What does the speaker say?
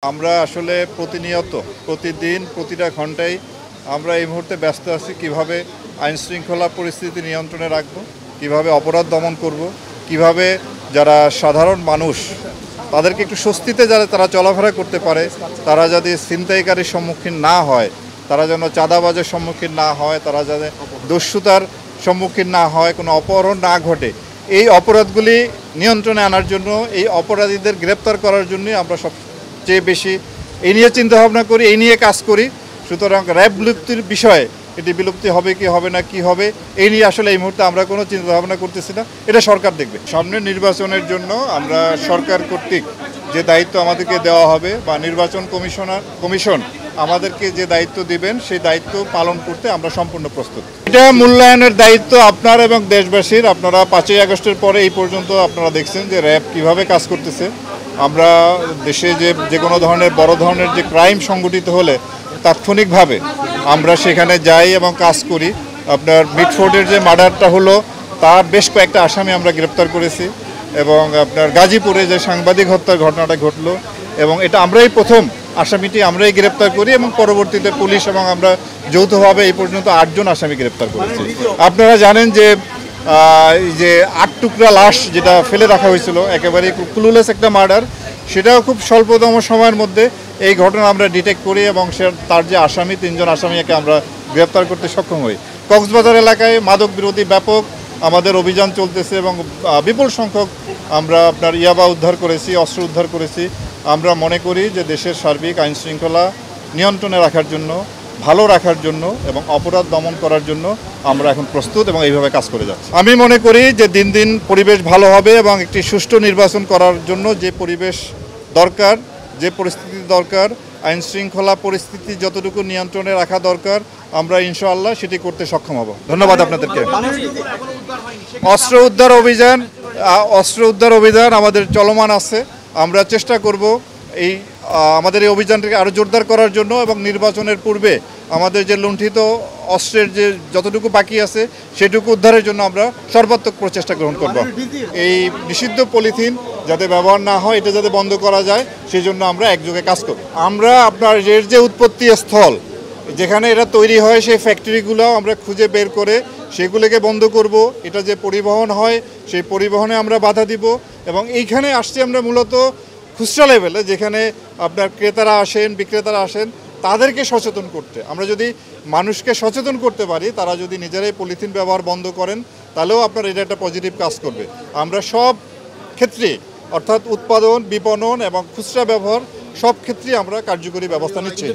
আমরা আসলে প্রতিনিয়ত প্রতিদিন প্রতিটা ঘন্টায় আমরা এই মুহূর্তে ব্যস্ত আছি কিভাবে আইন শৃঙ্খলা পরিস্থিতি নিয়ন্ত্রণে রাখব, কিভাবে অপরাধ দমন করব, কিভাবে যারা সাধারণ মানুষ তাদেরকে একটু স্বস্তিতে যারা তারা চলাফেরা করতে পারে, তারা যাতে ছিনতাইকারীর সম্মুখীন না হয়, তারা যেন চাঁদাবাজের সম্মুখীন না হয়, তারা যাতে দস্যুতার সম্মুখীন না হয়, কোনো অপহরণ না ঘটে, এই অপরাধগুলি নিয়ন্ত্রণে আনার জন্য, এই অপরাধীদের গ্রেপ্তার করার জন্যই আমরা সবচেয়ে বেশি এই নিয়ে চিন্তাভাবনা করি, এই নিয়ে কাজ করি। সুতরাং র্যাব বিলুপ্তির বিষয়ে এটি বিলুপ্তি হবে কি হবে না কি হবে এই নিয়ে আসলে এই মুহূর্তে আমরা কোনো চিন্তাভাবনা করতেছি না, এটা সরকার দেখবে। সামনের নির্বাচনের জন্য আমরা সরকার কর্তৃক যে দায়িত্ব আমাদেরকে দেওয়া হবে বা নির্বাচন কমিশন আমাদেরকে যে দায়িত্ব দিবেন সেই দায়িত্ব পালন করতে আমরা সম্পূর্ণ প্রস্তুত। এটা মূল্যায়নের দায়িত্ব আপনার এবং দেশবাসীর। আপনারা 5ই আগস্টের পরে এই পর্যন্ত আপনারা দেখছেন যে র্যাব কিভাবে কাজ করতেছে। আমরা দেশে যে কোনো ধরনের বড় ধরনের যে ক্রাইম সংগঠিত হলে তাৎক্ষণিকভাবে আমরা সেখানে যাই এবং কাজ করি। আপনার মিটফোর্ডের যে মার্ডারটা হলো তার বেশ কয়েকটা আসামি আমরা গ্রেপ্তার করেছি, এবং আপনার গাজীপুরে যে সাংবাদিক হত্যার ঘটনাটা ঘটলো এবং এটা আমরাই প্রথম আসামিটি আমরাই গ্রেপ্তার করি, এবং পরবর্তীতে পুলিশ এবং আমরা যৌথভাবে এই পর্যন্ত 8 জন আসামি গ্রেপ্তার করেছি। আপনারা জানেন যে 8 টুকরা লাশ যেটা ফেলে রাখা হয়েছিল, একেবারে ক্লুলেস একটা মার্ডার, সেটাও খুব স্বল্পতম সময়ের মধ্যে এই ঘটনা আমরা ডিটেক্ট করি এবং তার যে আসামি 3 জন আসামিকে আমরা গ্রেপ্তার করতে সক্ষম হই। কক্সবাজার এলাকায় মাদক বিরোধী ব্যাপক আমাদের অভিযান চলতেছে এবং বিপুল সংখ্যক আমরা আপনার ইয়াবা উদ্ধার করেছি, অস্ত্র উদ্ধার করেছি। আমরা মনে করি যে দেশের সার্বিক আইন শৃঙ্খলা নিয়ন্ত্রণে রাখার জন্য, ভালো রাখার জন্য এবং অপরাধ দমন করার জন্য আমরা এখন প্রস্তুত এবং এইভাবে কাজ করে যাচ্ছি। আমি মনে করি যে দিন দিন পরিবেশ ভালো হবে এবং একটি সুষ্ঠু নির্বাচন করার জন্য যে পরিবেশ দরকার, যে পরিস্থিতি দরকার, আইন শৃঙ্খলা পরিস্থিতি যতটুকু নিয়ন্ত্রণে রাখা দরকার, আমরা ইনশাআল্লাহ সেটি করতে সক্ষম হব। ধন্যবাদ আপনাদেরকে। অস্ত্র উদ্ধার অভিযান আমাদের চলমান আছে। আমরা চেষ্টা করব আমাদের এই অভিযানটাকে আরও জোরদার করার জন্য, এবং নির্বাচনের পূর্বে আমাদের যে লুণ্ঠিত অস্ত্রের যে যতটুকু বাকি আছে সেটুকু উদ্ধারের জন্য আমরা সর্বাত্মক প্রচেষ্টা গ্রহণ করব। এই নিষিদ্ধ পলিথিন যাতে ব্যবহার না হয়, এটা যাতে বন্ধ করা যায়, সেই জন্য আমরা একযোগে কাজ করব। আমরা আপনার এর যে উৎপত্তি স্থল, যেখানে এটা তৈরি হয়, সেই ফ্যাক্টরিগুলো আমরা খুঁজে বের করে সেগুলোকে বন্ধ করব। এটা যে পরিবহন হয় সেই পরিবহনে আমরা বাধা দিব, এবং এইখানে আসছি আমরা মূলত খুচরা লেভেলে, যেখানে আপনার ক্রেতারা আসেন, বিক্রেতারা আসেন, তাদেরকে সচেতন করতে। আমরা যদি মানুষকে সচেতন করতে পারি, তারা যদি নিজেরাই পলিথিন ব্যবহার বন্ধ করেন, তাহলেও আপনার এটা একটা পজিটিভ কাজ করবে। আমরা সব ক্ষেত্রে, অর্থাৎ উৎপাদন, বিপণন এবং খুচরা ব্যবহার সব ক্ষেত্রেই আমরা কার্যকরী ব্যবস্থা নিচ্ছি।